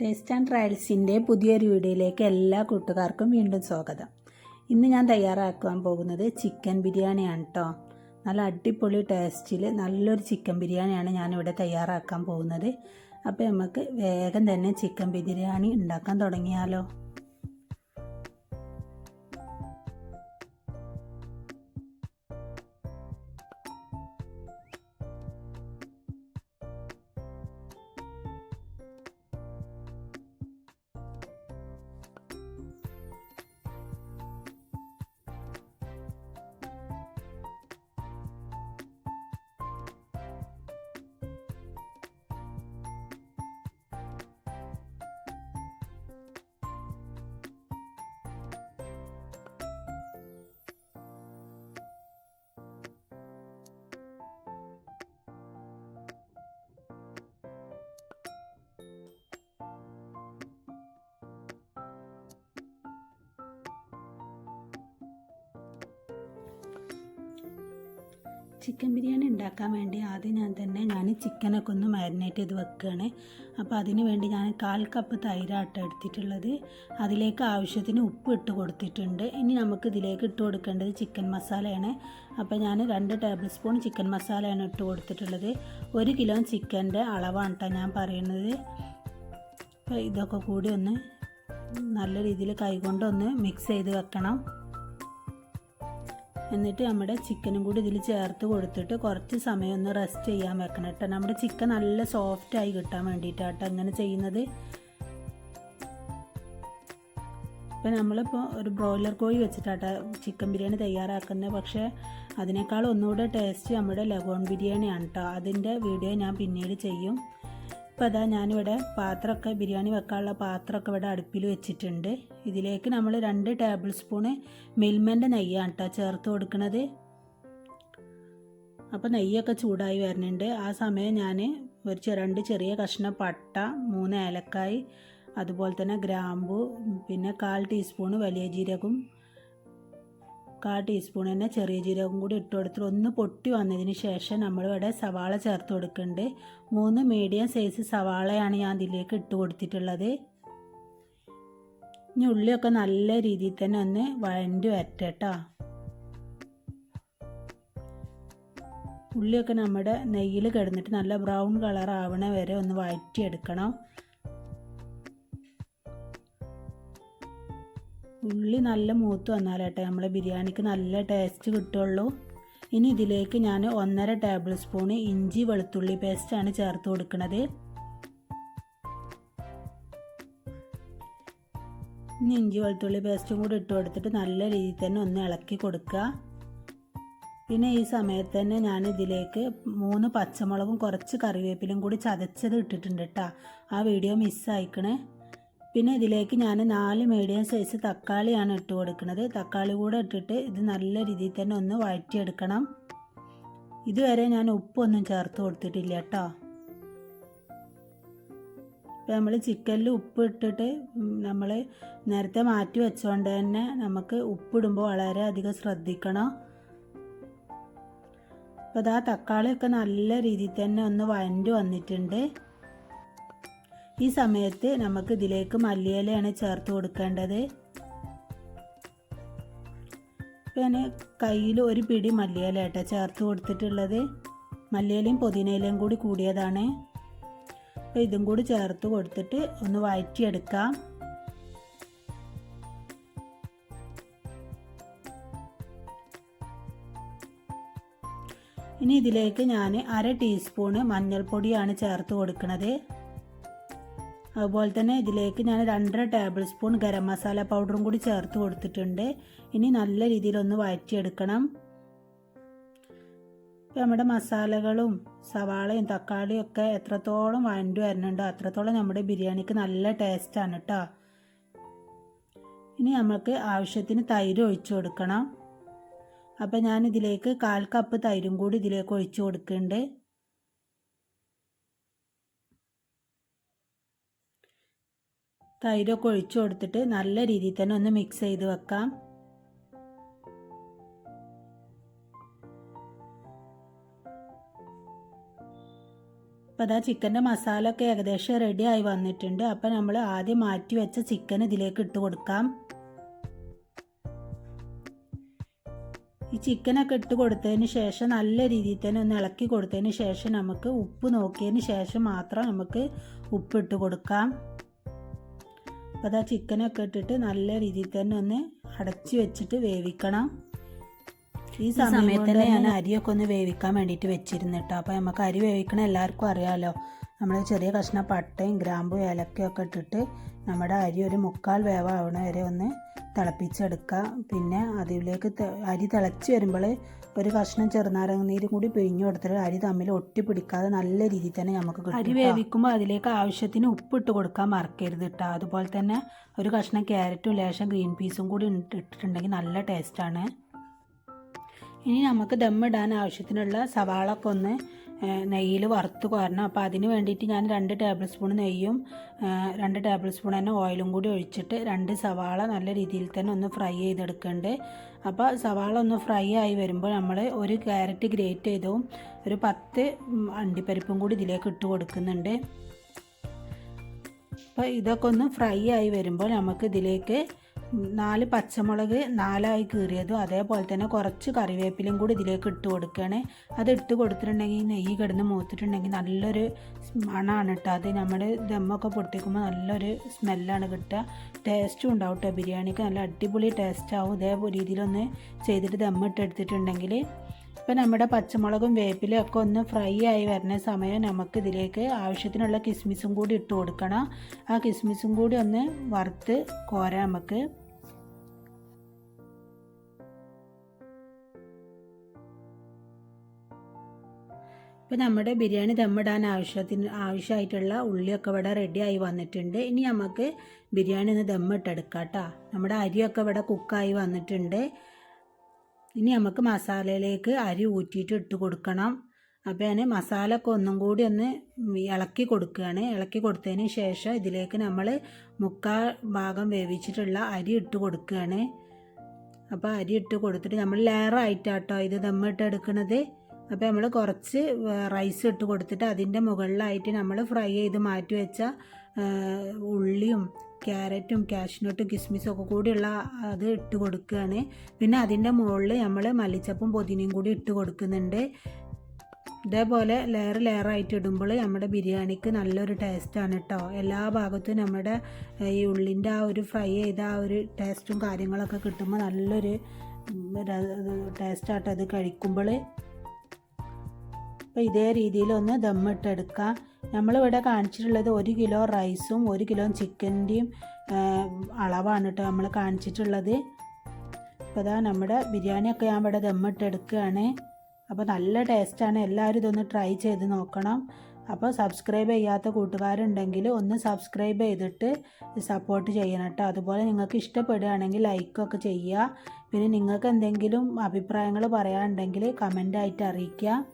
Taste and ട്രയൽസിൻ്റെ പുതിയൊരു വീഡിയോയിലേക്ക് എല്ലാ കൂട്ടുകാർക്കും വീണ്ടും സ്വാഗതം. ഇന്ന് ഞാൻ തയ്യാറാക്കാൻ പോകുന്നത് ചിക്കൻ ബിരിയാണിയാണ് കേട്ടോ. നല്ല അടിപൊളി ടേസ്റ്റിൽ നല്ലൊരു ചിക്കൻ ബിരിയാണിയാണ് ഞാനിവിടെ തയ്യാറാക്കാൻ പോകുന്നത്. അപ്പോൾ നമുക്ക് വേഗം തന്നെ ചിക്കൻ ബിരിയാണി ഉണ്ടാക്കാൻ തുടങ്ങിയാലോ. ചിക്കൻ ബിരിയാണി ഉണ്ടാക്കാൻ വേണ്ടി ആദ്യം ഞാൻ ചിക്കനൊക്കെ ഒന്ന് മാരിനേറ്റ് ചെയ്ത് വെക്കുകയാണ്. അപ്പോൾ അതിന് വേണ്ടി ഞാൻ 1/4 കപ്പ് തൈരാട്ട എടുത്തിട്ടുള്ളത്. അതിലേക്ക് ആവശ്യത്തിന് ഉപ്പ് ഇട്ട് കൊടുത്തിട്ടുണ്ട്. ഇനി നമുക്ക് ഇതിലേക്ക് ഇട്ട് കൊടുക്കേണ്ടത് ചിക്കൻ മസാലയാണ്. അപ്പോൾ ഞാൻ 2 ടേബിൾ സ്പൂൺ ചിക്കൻ മസാലയാണ് ഇട്ട് കൊടുത്തിട്ടുള്ളത്. 1 കിലോ ചിക്കൻ്റെ അളവാണ് കേട്ടോ ഞാൻ പറയുന്നത്. അപ്പോൾ ഇതൊക്കെ കൂടി ഒന്ന് നല്ല രീതിയിൽ കൈകൊണ്ടൊന്ന് മിക്സ് ചെയ്ത് വെക്കണം. എന്നിട്ട് നമ്മുടെ ചിക്കനും കൂടി ഇതിൽ ചേർത്ത് കൊടുത്തിട്ട് കുറച്ച് സമയം ഒന്ന് റെസ്റ്റ് ചെയ്യാൻ വെക്കണം കേട്ടോ. നമ്മുടെ ചിക്കൻ നല്ല സോഫ്റ്റായി കിട്ടാൻ വേണ്ടിയിട്ടാട്ടോ അങ്ങനെ ചെയ്യുന്നത്. ഇപ്പം നമ്മളിപ്പോൾ ഒരു ബ്രോയിലർ കോഴി വെച്ചിട്ടാട്ടോ ചിക്കൻ ബിരിയാണി തയ്യാറാക്കുന്നത്. പക്ഷേ അതിനേക്കാൾ ഒന്നുകൂടെ ടേസ്റ്റ് നമ്മുടെ ലഗോൺ ബിരിയാണിയാണ് കേട്ടോ. അതിൻ്റെ വീഡിയോ ഞാൻ പിന്നീട് ചെയ്യും. ഇപ്പോൾ അതാ ഞാനിവിടെ പാത്രമൊക്കെ ബിരിയാണി വെക്കാനുള്ള പാത്രമൊക്കെ ഇവിടെ അടുപ്പിൽ വെച്ചിട്ടുണ്ട്. ഇതിലേക്ക് നമ്മൾ 2 ടേബിൾ സ്പൂണ് മിൽമൻ്റെ നെയ്യാണ് കേട്ടോ ചേർത്ത് കൊടുക്കുന്നത്. അപ്പോൾ നെയ്യൊക്കെ ചൂടായി വരുന്നുണ്ട്. ആ സമയം ഞാൻ ഒരു 2 ചെറിയ കഷ്ണം പട്ട, 3 ഏലക്കായ്, അതുപോലെ തന്നെ ഗ്രാമ്പു, പിന്നെ 1/4 ടീസ്പൂണ് വലിയ ജീരകം, 1/4 ടീസ്പൂൺ തന്നെ ചെറിയ ജീരകം കൂടി ഇട്ട് കൊടുത്തിട്ട് ഒന്ന് പൊട്ടി വന്നതിന് ശേഷം നമ്മളിവിടെ സവാള ചേർത്ത് കൊടുക്കുന്നുണ്ട്. 3 മീഡിയം സൈസ് സവാളയാണ് ഞാൻ ഇതിലേക്ക് ഇട്ട് കൊടുത്തിട്ടുള്ളത്. ഇനി ഉള്ളിയൊക്കെ നല്ല രീതിയിൽ തന്നെ ഒന്ന് വഴണ്ടി വരട്ടെ. ഉള്ളിയൊക്കെ നമ്മുടെ നെയ്യിൽ കിടന്നിട്ട് നല്ല ബ്രൗൺ കളർ ആവണ വരെ ഒന്ന് വഴറ്റിയെടുക്കണം. ഉള്ളി നല്ല മൂത്ത് വന്നാലേട്ടെ നമ്മളെ ബിരിയാണിക്ക് നല്ല ടേസ്റ്റ് കിട്ടുള്ളൂ. ഇനി ഇതിലേക്ക് ഞാൻ 1.5 ടേബിൾ സ്പൂണ് ഇഞ്ചി വെളുത്തുള്ളി പേസ്റ്റാണ് ചേർത്ത് കൊടുക്കുന്നത്. ഇനി ഇഞ്ചി വെളുത്തുള്ളി പേസ്റ്റും കൂടി ഇട്ട് കൊടുത്തിട്ട് നല്ല രീതിയിൽ തന്നെ ഒന്ന് ഇളക്കി കൊടുക്കുക. പിന്നെ ഈ സമയത്ത് തന്നെ ഞാൻ ഇതിലേക്ക് 3 പച്ചമുളകും കുറച്ച് കറിവേപ്പിലും കൂടി ചതച്ചത് ഇട്ടിട്ടുണ്ട് കേട്ടോ. ആ വീഡിയോ മിസ്സായിക്കണേ. പിന്നെ ഇതിലേക്ക് ഞാൻ 4 മീഡിയം സൈസ് തക്കാളിയാണ് ഇട്ട് കൊടുക്കുന്നത്. തക്കാളി കൂടെ ഇട്ടിട്ട് ഇത് നല്ല രീതിയിൽ തന്നെ ഒന്ന് വഴറ്റിയെടുക്കണം. ഇതുവരെ ഞാൻ ഉപ്പൊന്നും ചേർത്ത് കൊടുത്തിട്ടില്ല കേട്ടോ. ഇപ്പം നമ്മൾ ചിക്കനിൽ ഉപ്പ് ഇട്ടിട്ട് നമ്മൾ നേരത്തെ മാറ്റി വെച്ചുകൊണ്ട് തന്നെ നമുക്ക് ഉപ്പിടുമ്പോൾ വളരെയധികം ശ്രദ്ധിക്കണം. അപ്പോൾ ഇതാ തക്കാളിയൊക്കെ നല്ല രീതിയിൽ തന്നെ ഒന്ന് വഴണ്ടി വന്നിട്ടുണ്ട്. ഈ സമയത്ത് നമുക്ക് ഇതിലേക്ക് മല്ലിയിലയാണ് ചേർത്ത് കൊടുക്കേണ്ടത്. പിന്നെ കയ്യിൽ ഒരു പിടി മല്ലിയില കേട്ടോ ചേർത്ത് കൊടുത്തിട്ടുള്ളത്. മല്ലിയിലയും പുതിനയിലയും കൂടി കൂടിയതാണ്. അപ്പോൾ ഇതും കൂടി ചേർത്ത് കൊടുത്തിട്ട് ഒന്ന് വഴറ്റിയെടുക്കാം. ഇനി ഇതിലേക്ക് ഞാൻ 1/2 ടീസ്പൂണ് മഞ്ഞൾപ്പൊടിയാണ് ചേർത്ത് കൊടുക്കുന്നത്. അതുപോലെ തന്നെ ഇതിലേക്ക് ഞാൻ 2.5 ടേബിൾ സ്പൂൺ ഗരം മസാല പൗഡറും കൂടി ചേർത്ത് കൊടുത്തിട്ടുണ്ട്. ഇനി നല്ല രീതിയിലൊന്ന് വഴറ്റിയെടുക്കണം. നമ്മുടെ മസാലകളും സവാളയും തക്കാളിയും ഒക്കെ എത്രത്തോളം വഴണ്ടി വരുന്നുണ്ടോ അത്രത്തോളം നമ്മുടെ ബിരിയാണിക്ക് നല്ല ടേസ്റ്റാണ് കേട്ടോ. ഇനി നമുക്ക് ആവശ്യത്തിന് തൈര് ഒഴിച്ചു കൊടുക്കണം. അപ്പോൾ ഞാൻ ഇതിലേക്ക് 1/4 കപ്പ് തൈരും കൂടി ഇതിലേക്ക് ഒഴിച്ചു കൊടുക്കുന്നുണ്ട്. തൈരൊക്കെ ഒഴിച്ചു കൊടുത്തിട്ട് നല്ല രീതിയിൽ തന്നെ ഒന്ന് മിക്സ് ചെയ്ത് വെക്കാം. അപ്പോൾ അതാ ചിക്കൻ്റെ മസാല ഒക്കെ ഏകദേശം റെഡി ആയി വന്നിട്ടുണ്ട്. അപ്പോൾ നമ്മൾ ആദ്യം മാറ്റി വെച്ച ചിക്കൻ ഇതിലേക്ക് ഇട്ട് കൊടുക്കാം. ഈ ചിക്കനൊക്കെ ഇട്ട് കൊടുത്തതിന് ശേഷം നല്ല രീതിയിൽ തന്നെ ഒന്ന് ഇളക്കി കൊടുത്തതിന് ശേഷം നമുക്ക് ഉപ്പ് നോക്കിയതിന് ശേഷം മാത്രം നമുക്ക് ഉപ്പിട്ട് കൊടുക്കാം. അപ്പോൾ അതാ ചിക്കനൊക്കെ ഇട്ടിട്ട് നല്ല രീതിയിൽ തന്നെ ഒന്ന് അടച്ച് വെച്ചിട്ട് വേവിക്കണം. ഈ സമയത്ത് തന്നെ ഞാൻ അരിയൊക്കെ ഒന്ന് വേവിക്കാൻ വേണ്ടിയിട്ട് വെച്ചിരുന്നു കേട്ടോ. അപ്പോൾ നമുക്ക് അരി വേവിക്കണം എല്ലാവർക്കും അറിയാമല്ലോ. നമ്മൾ ചെറിയ കഷ്ണം പട്ടയും ഗ്രാമ്പും ഏലക്കയൊക്കെ ഇട്ടിട്ട് നമ്മുടെ അരി ഒരു 3/4 വേവാവണ വരെ ഒന്ന് തിളപ്പിച്ചെടുക്കുക. പിന്നെ അതിലേക്ക് അരി തിളച്ച് വരുമ്പോൾ ഒരു കഷ്ണം ചെറുനാരങ്ങ നീരും കൂടി പിഴിഞ്ഞു കൊടുത്തിട്ട് അരി തമ്മിൽ ഒട്ടിപ്പിടിക്കാതെ നല്ല രീതിയിൽ തന്നെ നമുക്ക് കിട്ടും. അരി വേവിക്കുമ്പോൾ അതിലേക്ക് ആവശ്യത്തിന് ഉപ്പിട്ട് കൊടുക്കാൻ മറക്കരുത് കേട്ടോ. അതുപോലെ തന്നെ ഒരു കഷ്ണം ക്യാരറ്റും ലേശം ഗ്രീൻ പീസും കൂടി ഇട്ടിട്ടുണ്ടെങ്കിൽ നല്ല ടേസ്റ്റാണ്. ഇനി നമുക്ക് ദമ്മിടാൻ ആവശ്യത്തിനുള്ള സവാള ഒക്കെ ഒന്ന് നെയ്യിൽ വറുത്ത് കോരണം. അപ്പോൾ അതിന് വേണ്ടിയിട്ട് ഞാൻ 2 ടേബിൾ സ്പൂൺ നെയ്യും 2 ടേബിൾ സ്പൂൺ തന്നെ ഓയിലും കൂടി ഒഴിച്ചിട്ട് 2 സവാള നല്ല രീതിയിൽ തന്നെ ഒന്ന് ഫ്രൈ ചെയ്തെടുക്കുന്നുണ്ട്. അപ്പോൾ സവാള ഒന്ന് ഫ്രൈ ആയി വരുമ്പോൾ നമ്മൾ ഒരു ക്യാരറ്റ് ഗ്രേറ്റ് ചെയ്തതും ഒരു 10 അണ്ടിപ്പരിപ്പും കൂടി ഇതിലേക്ക് ഇട്ട് കൊടുക്കുന്നുണ്ട്. അപ്പോൾ ഇതൊക്കെ ഒന്ന് ഫ്രൈ ആയി വരുമ്പോൾ നമുക്ക് ഇതിലേക്ക് 4 പച്ചമുളക് 4 കീറിയതും അതേപോലെ തന്നെ കുറച്ച് കറിവേപ്പിലയും കൂടി ഇതിലേക്ക് ഇട്ട് കൊടുക്കുകയാണ്. അത് ഇട്ട് കൊടുത്തിട്ടുണ്ടെങ്കിൽ നെയ്യ് കിടന്ന് മൂത്തിട്ടുണ്ടെങ്കിൽ നല്ലൊരു മണമാണ് കേട്ടോ. അത് നമ്മുടെ ദമ്മൊക്കെ പൊട്ടിക്കുമ്പോൾ നല്ലൊരു സ്മെല്ലാണ് കിട്ടുക. ടേസ്റ്റും ഉണ്ടാവും കേട്ടോ. ബിരിയാണിക്ക് നല്ല അടിപൊളി ടേസ്റ്റാവും ഇതേ രീതിയിലൊന്ന് ചെയ്തിട്ട് ദമ്മിട്ടെടുത്തിട്ടുണ്ടെങ്കിൽ. ഇപ്പോൾ നമ്മുടെ പച്ചമുളകും വേപ്പിലയും ഒക്കെ ഒന്ന് ഫ്രൈ ആയി വരുന്ന സമയം നമുക്ക് ഇതിലേക്ക് ആവശ്യത്തിനുള്ള കിസ്മിസും കൂടി ഇട്ട് കൊടുക്കണം. ആ കിസ്മിസും കൂടി ഒന്ന് വറുത്ത് കോരാം നമുക്ക്. ഇപ്പോൾ നമ്മുടെ ബിരിയാണി ദമ്മിടാൻ ആവശ്യമായിട്ടുള്ള ഉള്ളിയൊക്കെ ഇവിടെ റെഡി ആയി വന്നിട്ടുണ്ട്. ഇനി നമുക്ക് ബിരിയാണി ഒന്ന് ദമ്മിട്ടെടുക്കാം കേട്ടോ. നമ്മുടെ അരിയൊക്കെ ഇവിടെ കുക്കായി വന്നിട്ടുണ്ട്. ഇനി നമുക്ക് മസാലയിലേക്ക് അരി ഊറ്റിയിട്ട് ഇട്ട് കൊടുക്കണം. അപ്പോൾ ഞാൻ മസാല ഒക്കെ ഒന്നും കൂടി ഒന്ന് ഇളക്കി കൊടുക്കുകയാണ്. ഇളക്കി കൊടുത്തതിന് ശേഷം ഇതിലേക്ക് നമ്മൾ 3/4 ഭാഗം വേവിച്ചിട്ടുള്ള അരി ഇട്ട് കൊടുക്കുകയാണ്. അപ്പോൾ അരി ഇട്ട് കൊടുത്തിട്ട് നമ്മൾ ലെയറായിട്ടാട്ടോ ഇത് ദമ്മിട്ടെടുക്കുന്നത്. അപ്പോൾ നമ്മൾ കുറച്ച് റൈസ് ഇട്ട് കൊടുത്തിട്ട് അതിൻ്റെ മുകളിലായിട്ട് നമ്മൾ ഫ്രൈ ചെയ്ത് മാറ്റി വെച്ച ഉള്ളിയും ക്യാരറ്റും കാഷ്നട്ടും കിസ്മിസും ഒക്കെ കൂടിയുള്ള അത് ഇട്ട് കൊടുക്കുകയാണ്. പിന്നെ അതിൻ്റെ മുകളിൽ നമ്മൾ മല്ലിച്ചപ്പും പുതിനയും കൂടി ഇട്ട് കൊടുക്കുന്നുണ്ട്. ഇതേപോലെ ലെയറായിട്ട് ഇടുമ്പോൾ നമ്മുടെ ബിരിയാണിക്ക് നല്ലൊരു ടേസ്റ്റാണ് കേട്ടോ. എല്ലാ ഭാഗത്തും നമ്മുടെ ഈ ഉള്ളിൻ്റെ ആ ഒരു ഫ്രൈ ചെയ്ത ആ ഒരു ടേസ്റ്റും കാര്യങ്ങളൊക്കെ കിട്ടുമ്പോൾ നല്ലൊരു ടേസ്റ്റാട്ടോ അത് കഴിക്കുമ്പോൾ. അപ്പോൾ ഇതേ രീതിയിലൊന്ന് ദമ്മിട്ടെടുക്കാം. നമ്മളിവിടെ കാണിച്ചിട്ടുള്ളത് 1 കിലോ റൈസും 1 കിലോ ചിക്കൻ്റെയും അളവാണ് കേട്ടോ നമ്മൾ കാണിച്ചിട്ടുള്ളത്. അപ്പോൾ അതാ നമ്മുടെ ബിരിയാണിയൊക്കെ ഞാൻ ഇവിടെ ദമ്മിട്ടെടുക്കുകയാണ്. അപ്പോൾ നല്ല ടേസ്റ്റാണ്. എല്ലാവരും ഇതൊന്ന് ട്രൈ ചെയ്ത് നോക്കണം. അപ്പോൾ സബ്സ്ക്രൈബ് ചെയ്യാത്ത കൂട്ടുകാരുണ്ടെങ്കിൽ ഒന്ന് സബ്സ്ക്രൈബ് ചെയ്തിട്ട് സപ്പോർട്ട് ചെയ്യണം കേട്ടോ. അതുപോലെ നിങ്ങൾക്ക് ഇഷ്ടപ്പെടുകയാണെങ്കിൽ ലൈക്കൊക്കെ ചെയ്യുക. പിന്നെ നിങ്ങൾക്ക് എന്തെങ്കിലും അഭിപ്രായങ്ങൾ പറയാനുണ്ടെങ്കിൽ കമൻ്റായിട്ട് അറിയിക്കുക.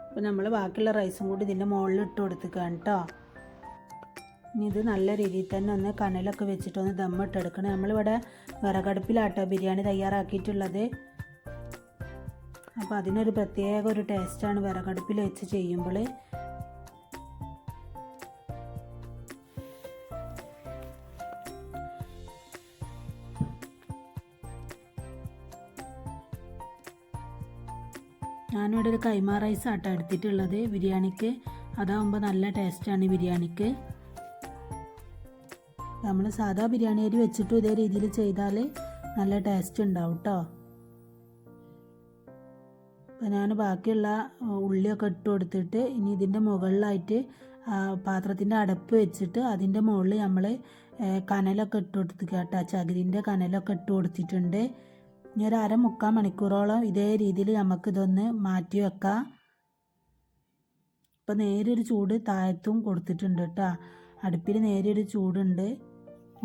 അപ്പോൾ നമ്മൾ ബാക്കിയുള്ള റൈസും കൂടി ഇതിൻ്റെ മുകളിൽ ഇട്ട് കൊടുത്തിക്കാണ് കേട്ടോ. ഇനി ഇത് നല്ല രീതിയിൽ തന്നെ ഒന്ന് കനലൊക്കെ വെച്ചിട്ടൊന്ന് ദമ്മിട്ടെടുക്കണം. നമ്മളിവിടെ വിറകടുപ്പിലാട്ടോ ബിരിയാണി തയ്യാറാക്കിയിട്ടുള്ളത്. അപ്പോൾ അതിനൊരു പ്രത്യേക ഒരു ടേസ്റ്റാണ് വിറകടുപ്പിൽ വെച്ച് ചെയ്യുമ്പോൾ. ഞാനിവിടെ ഒരു കൈമ റൈസ് ആട്ടോ എടുത്തിട്ടുള്ളത് ബിരിയാണിക്ക്. അതാകുമ്പോൾ നല്ല ടേസ്റ്റാണ് ബിരിയാണിക്ക്. നമ്മൾ സാധാ ബിരിയാണി അരി വെച്ചിട്ടും ഇതേ രീതിയിൽ ചെയ്താൽ നല്ല ടേസ്റ്റ് ഉണ്ടാവും കേട്ടോ. അപ്പോൾ ഞാൻ ബാക്കിയുള്ള ഉള്ളിയൊക്കെ ഇട്ട് കൊടുത്തിട്ട് ഇനി ഇതിൻ്റെ മുകളിലായിട്ട് പാത്രത്തിൻ്റെ അടപ്പ് വെച്ചിട്ട് അതിൻ്റെ മുകളിൽ നമ്മൾ കനലൊക്കെ ഇട്ട് കൊടുത്തിട്ട് കേട്ടോ. ചകിരിൻ്റെ കനലൊക്കെ ഇട്ട് കൊടുത്തിട്ടുണ്ട്. ഇനി ഒരു 1/2-3/4 മണിക്കൂറോളം ഇതേ രീതിയിൽ നമുക്കിതൊന്ന് മാറ്റി വെക്കാം. ഇപ്പോൾ നേരിയൊരു ചൂട് താഴത്തും കൊടുത്തിട്ടുണ്ട് കേട്ടോ. അടുപ്പിൽ നേരിയൊരു ചൂടുണ്ട്.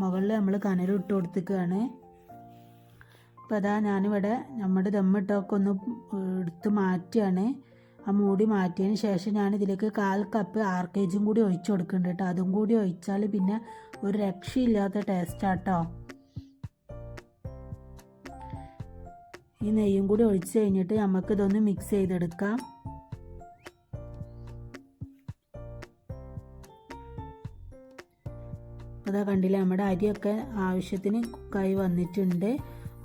മുകളിൽ നമ്മൾ കനലും ഇട്ട് കൊടുത്തിക്കുകയാണ്. അപ്പോൾ അതാ ഞാനിവിടെ നമ്മുടെ ദമ്മിട്ടൊക്കെ ഒന്ന് എടുത്ത് മാറ്റിയാണ്. ആ മൂടി മാറ്റിയതിന് ശേഷം ഞാൻ ഇതിലേക്ക് 1/4 കപ്പ് ആർക്കേജും കൂടി ഒഴിച്ചു കൊടുക്കുന്നുണ്ട് കേട്ടോ. അതും കൂടി ഒഴിച്ചാൽ പിന്നെ ഒരു രക്ഷയില്ലാത്ത ടേസ്റ്റാട്ടോ. ഈ നെയ്യും കൂടി ഒഴിച്ച് കഴിഞ്ഞിട്ട് നമുക്കിതൊന്ന് മിക്സ് ചെയ്തെടുക്കാം. അതാ കണ്ടില്ലേ, നമ്മുടെ അരിയൊക്കെ ആവശ്യത്തിന് കുക്കായി വന്നിട്ടുണ്ട്.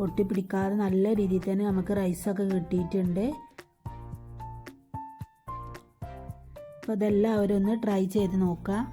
ഒട്ടിപ്പിടിക്കാതെ നല്ല രീതിയിൽ തന്നെ നമുക്ക് റൈസൊക്കെ കിട്ടിയിട്ടുണ്ട്. അപ്പോൾ അതെല്ലാവരും ഒന്ന് ട്രൈ ചെയ്ത് നോക്കാം.